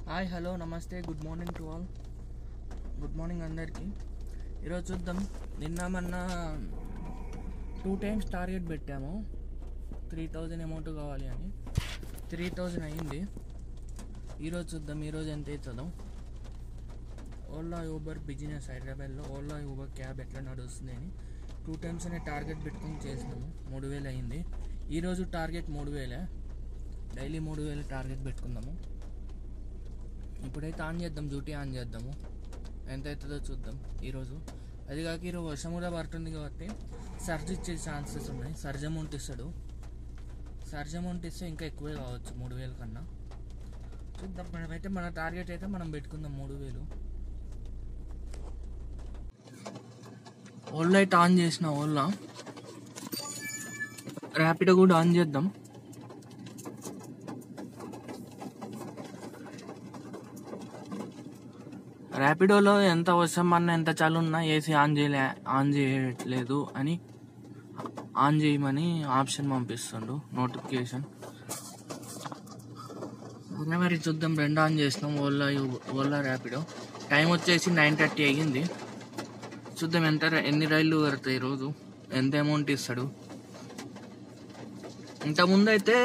Hi hello నమస్తే good morning to all. Good morning అందరికీ. ఈరోజు చూద్దాం. నిన్న మొన్న 2 times టార్గెట్ పెట్టాము 3000 అమౌంట్ కావాలి అని. 3000 అయ్యింది. ఈరోజు చూద్దాం ఈరోజు ఎంత అవుతుందో. ఓలా ఊబర్ బిజినెస్ హైదరాబాద్లో ఓలా ఊబర్ క్యాబ్ ఎట్లా నడుస్తుంది అని 2 times అనే టార్గెట్ పెట్టుకొని చేసినాము. 3000 అయ్యింది. ఈరోజు టార్గెట్ 3000. డైలీ 3000 టార్గెట్ పెట్టుకుందాము. ఇప్పుడైతే ఆన్ చేద్దాం, డ్యూటీ ఆన్ చేద్దాము, ఎంత అవుతుందో చూద్దాం ఈరోజు. అది కాక ఈరోజు వర్షం కూడా పడుతుంది కాబట్టి సర్జ్ ఇచ్చే ఛాన్సెస్ ఉన్నాయి. సర్జ్ అమౌంట్ ఇస్తాడు. సర్జ్ అమౌంట్ ఇస్తే ఇంకా ఎక్కువే కావచ్చు 3000 కన్నా. చూద్దాం. మనమైతే మన టార్గెట్ అయితే మనం పెట్టుకుందాం 3000. ఓలా అయితే ఆన్ చేసిన. ఓలా ర్యాపిడో కూడా ఆన్ చేద్దాం. ర్యాపిడోలో ఎంత వర్షం అన్న ఎంత చాలు ఉన్నా ఏసీ ఆన్ చేయట్లేదు అని ఆన్ చేయమని ఆప్షన్ పంపిస్తుండు, నోటిఫికేషన్. మరి చూద్దాం. 2 ఆన్ చేసినాం. ఓలా ర్యాపిడో. టైం వచ్చేసి 9:30 అయ్యింది. చూద్దాం ఎన్ని రైళ్ళు పడతాయి ఈరోజు, ఎంత అమౌంట్ ఇస్తాడు. ఇంతకుముందు అయితే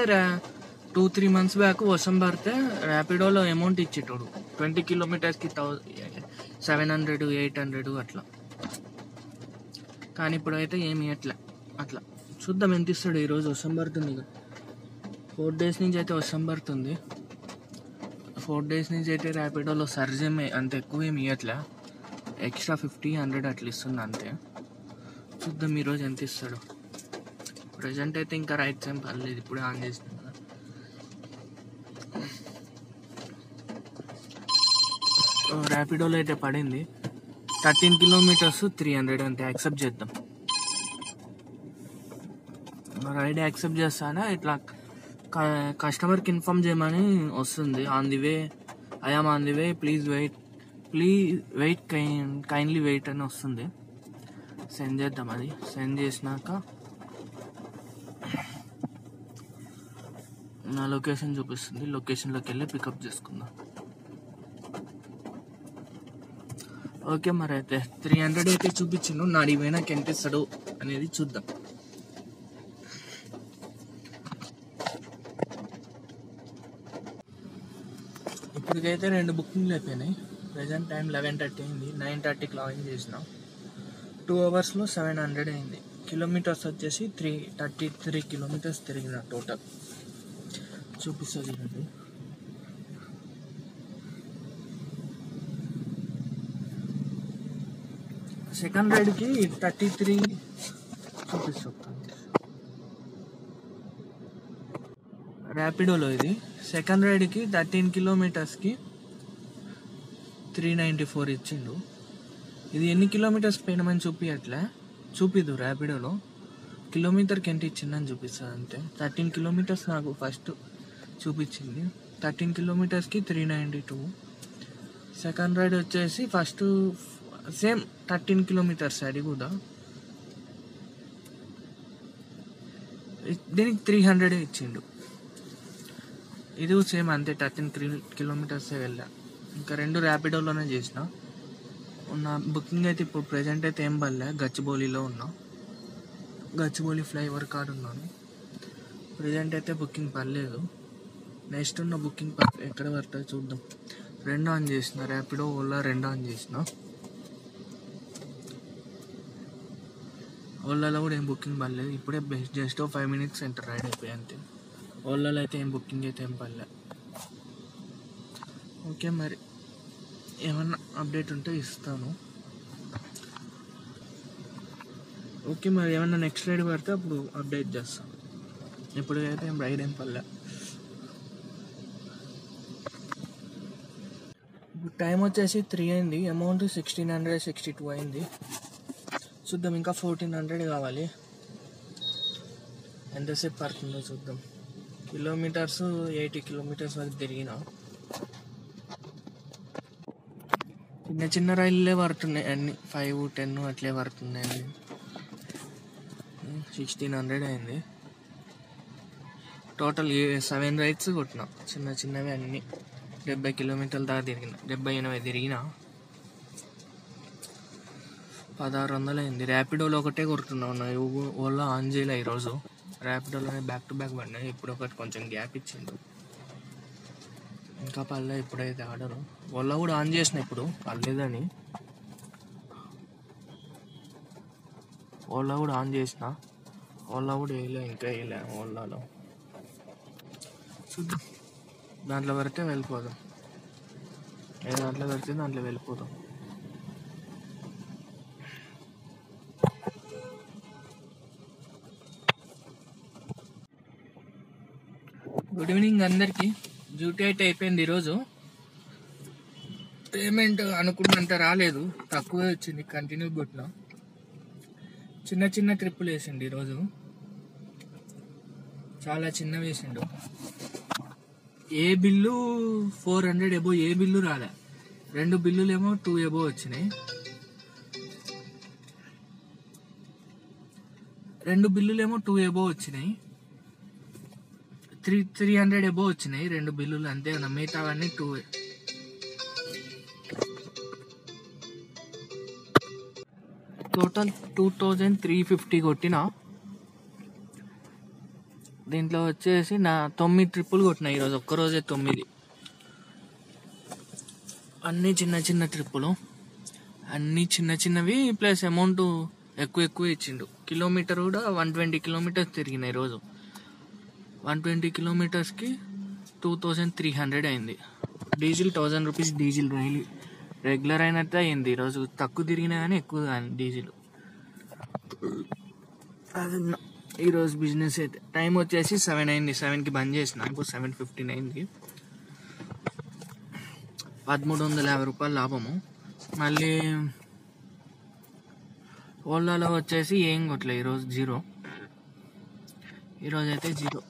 2-3 months బ్యాక్ వర్షం పడితే ర్యాపిడోలో అమౌంట్ ఇచ్చేటోడు. 20 kilometersకి 700, 800 అట్లా. కానీ ఇప్పుడైతే ఏమి అట్లా. చూద్దాం ఎంత ఇస్తాడు. ఈరోజు వర్షం పడుతుంది. 4 days నుంచి అయితే వర్షం పడుతుంది. 4 days నుంచి అయితే ర్యాపిడోలో సర్జ్ అంత ఎక్కువ ఏమి ఇవ్వట్లే. ఎక్స్ట్రా 50-100 అట్లా ఇస్తుంది అంతే. చూద్దాం ఈరోజు ఎంత ఇస్తాడు. ప్రజెంట్ అయితే ఇంకా రైట్ సైడ్ పర్లేదు. ఇప్పుడే ఆన్ చేసినాం కదా. ర్యాపిడోలో అయితే పడింది 13 kilometers 300 అంతే. యాక్సెప్ట్ చేద్దాం. రైడ్ యాక్సెప్ట్ చేస్తానా ఇట్లా కస్టమర్కి ఇన్ఫార్మ్ చేయమని వస్తుంది. I'm on the way, please wait kindly wait అని వస్తుంది. సెండ్ చేద్దాం. అది సెండ్ చేసినాక నా లొకేషన్ చూపిస్తుంది. లొకేషన్లోకి వెళ్ళి పికప్ చేసుకుందాం. ఓకే, మరి అయితే 300 అయితే చూపించిండు. నాడి పోయినాక ఎంత ఇస్తాడు అనేది చూద్దాం. ఇప్పటికైతే 2 బుకింగ్లు అయిపోయినాయి. ప్రజెంట్ టైం 11:30 అయింది. 9:30కి లాగిన్ చేసిన. 2 hours 700 అయింది. కిలోమీటర్స్ వచ్చేసి 33 kilometers తిరిగిన టోటల్ చూపిస్తుంది. చూడండి. సెకండ్ రైడ్కి 33 చూపిస్తాను. ర్యాపిడోలో ఇది సెకండ్ రైడ్కి 13 kilometersకి 394 ఇచ్చిండు. ఇది ఎన్ని కిలోమీటర్స్ పోయినామని చూపిదు. ర్యాపిడోలో కిలోమీటర్కి ఎంత ఇచ్చిందని చూపిస్తుంది అంతే. 13 kilometers నాకు ఫస్ట్ చూపించింది. 13 kilometersకి 392. సెకండ్ రైడ్ వచ్చేసి ఫస్ట్ సేమ్ 13 kilometers. అది కూడా దీనికి 300 ఇచ్చిండు. ఇది సేమ్ అంతే. 13 kilometers వెళ్ళా. ఇంకా 2 ర్యాపిడోలోనే చేసిన. నా బుకింగ్ అయితే ఇప్పుడు ప్రెజెంట్ అయితే ఏం పడలే. గచ్చిబౌలిలో ఉన్నా. గచ్చిబౌలి ఫ్లైఓవర్ కాడ ఉన్నాను. ప్రెజెంట్ అయితే బుకింగ్ పడలేదు. నెక్స్ట్ ఉన్న బుకింగ్ ఎక్కడ పడుతుంది చూద్దాం. 2 ఆన్ చేసిన. ర్యాపిడో ఓలా 2 ఆన్ చేసిన. ఓలాలో కూడా ఏం బుకింగ్ పడలేదు. ఇప్పుడే జస్ట్ 5 minutes సెంటర్ రైడ్ అయిపోయి అంతే. ఓలాలో అయితే ఏం బుకింగ్ అయితే ఏం పడలే. ఓకే, మరి ఏమన్నా అప్డేట్ ఉంటే ఇస్తాను. ఓకే, మరి ఏమన్నా నెక్స్ట్ రైడ్ పడితే అప్పుడు అప్డేట్ చేస్తాను. ఇప్పుడైతే ఏం రైడ్ ఏం పడలే. ఇప్పుడు టైం వచ్చేసి 3 అయింది. అమౌంట్ 1662 అయింది. చూద్దాం. ఇంకా 1400 కావాలి. ఎంతసేపు పడుతుందో చూద్దాం. కిలోమీటర్స్ 80 kilometers వరకు తిరిగిన. చిన్న రైళ్ళే పడుతున్నాయి అన్ని. 5-10 అట్లే పడుతున్నాయి. 1600 అయింది. టోటల్ 7 రైడ్స్ కొట్టినా. చిన్నవి అన్నీ 70 కిలోమీటర్ల దాకా తిరిగిన, 70-80 తిరిగిన. 1600 అయింది. ర్యాపిడోలో ఒకటే కొడుతున్నావు, ఓలా ఆన్ చేయలే ఈరోజు. ర్యాపిడోలోనే బ్యాక్ టు బ్యాక్ పడినాయి. ఇప్పుడు ఒకటి కొంచెం గ్యాప్ ఇచ్చిండు, ఇంకా పర్లే. ఇప్పుడైతే ఆర్డరు ఓలా కూడా ఆన్ చేసిన, ఇప్పుడు పర్లేదని ఓలా కూడా ఆన్ చేసిన. ఓలా కూడా వేయలే, ఇంకా వేయలే ఓలాలో. చూద్దాం, దాంట్లో పడితే వెళ్ళిపోదాం. ఏ దాంట్లో పడితే దాంట్లో వెళ్ళిపోదాం. గుడ్ ఈవినింగ్ అందరికీ. డ్యూటీ అయితే అయిపోయింది ఈరోజు. పేమెంట్ అనుకున్నంత రాలేదు, తక్కువే వచ్చింది. కంటిన్యూ కొట్టినా. చిన్న చిన్న ట్రిప్పులు వేసిండు ఈరోజు, చాలా చిన్న వేసిండు. ఏ బిల్లు 400 ఎబో ఏ బిల్లు రాలే. 2 బిల్లులేమో 2 ఎబో వచ్చినాయి. 2 బిల్లులేమో 2 ఎబో వచ్చినాయి. 300 ఎబో వచ్చినాయి 2 బిల్లులు, అంతే. మిగతావన్నీ 2. టోటల్ 2350 కొట్టిన. దీంట్లో వచ్చేసి నా 9 ట్రిప్పులు కొట్టిన ఈరోజు, ఒక్కరోజే 9. అన్నీ చిన్న చిన్న ట్రిప్పులు, అన్నీ చిన్న చిన్నవి. ప్లస్ అమౌంట్ ఎక్కువ ఇచ్చిండు. కిలోమీటర్ కూడా 120 కిలోమీటర్స్ తిరిగిన ఈరోజు. 120 కిలోమీటర్స్కి 2300 అయింది. డీజిల్ 1000 రూపీస్ డీజిల్ రెగ్యులర్ అయినట్టు అయింది. ఈరోజు తక్కువ తిరిగినా కానీ ఎక్కువ డీజిల్. అది ఈరోజు బిజినెస్ అయితే. టైం వచ్చేసి 7 అయింది. 7కి బంద్ చేసిన, ఇప్పుడు 7:15 అయింది. 1350 రూపాయలు లాభము. మళ్ళీ ఓలాలో వచ్చేసి ఏం కొట్టలే ఈరోజు, 0. ఈరోజు అయితే 0.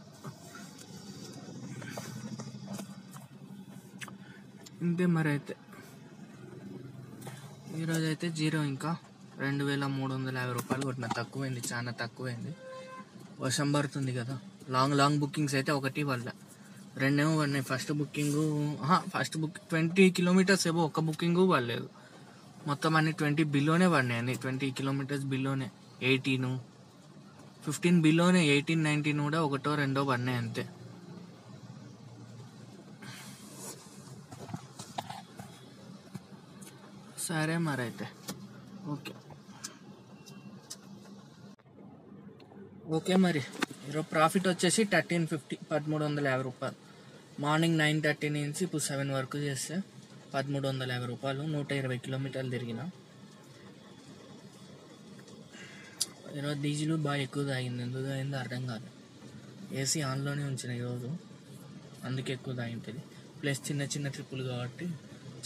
ఇంతే మరి. అయితే ఈరోజు అయితే 0. ఇంకా 2350 రూపాయలు కొట్టిన. తక్కువైంది, చాలా తక్కువైంది. వర్షం పడుతుంది కదా. లాంగ్ బుకింగ్స్ అయితే 1 వల్ల 2 పడినాయి. ఫస్ట్ బుక్ 20 కిలోమీటర్స్ ఏమో ఒక బుకింగ్ పడలేదు. మొత్తం అన్ని 20 బిల్లోనే పడినాయి. అన్ని 20 కిలోమీటర్స్ బిల్లోనే. 18, 15 బిల్లోనే. 18, 19 కూడా 1-2 పడినాయి అంతే. సరే మరి అయితే. ఓకే మరి. ఈరోజు ప్రాఫిట్ వచ్చేసి 1350, 1350 రూపాయలు. మార్నింగ్ 9:30 నుంచి ఇప్పుడు 7 వరకు చేస్తే 1350 రూపాయలు. 120 కిలోమీటర్లు తిరిగిన. ఈరోజు డీజిల్ బాగా ఎక్కువ తాగింది. ఎందుకు తాగిందో అర్థం కాదు. ఏసీ ఆన్లోనే ఉంచిన ఈరోజు, అందుకే ఎక్కువ తాగింటుంది. ప్లస్ చిన్న చిన్న ట్రిప్పులు కాబట్టి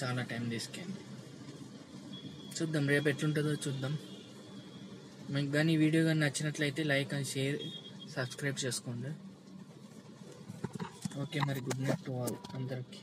చాలా టైం తీసుకెళ్ళి. చూద్దాం రేపు ఎట్లుంటుందో చూద్దాం. మీకు కానీ ఈ వీడియో కానీ నచ్చినట్లయితే లైక్ అండ్ షేర్, సబ్స్క్రైబ్ చేసుకోండి. ఓకే మరి. గుడ్ నైట్ టు ఆల్ అందరికీ.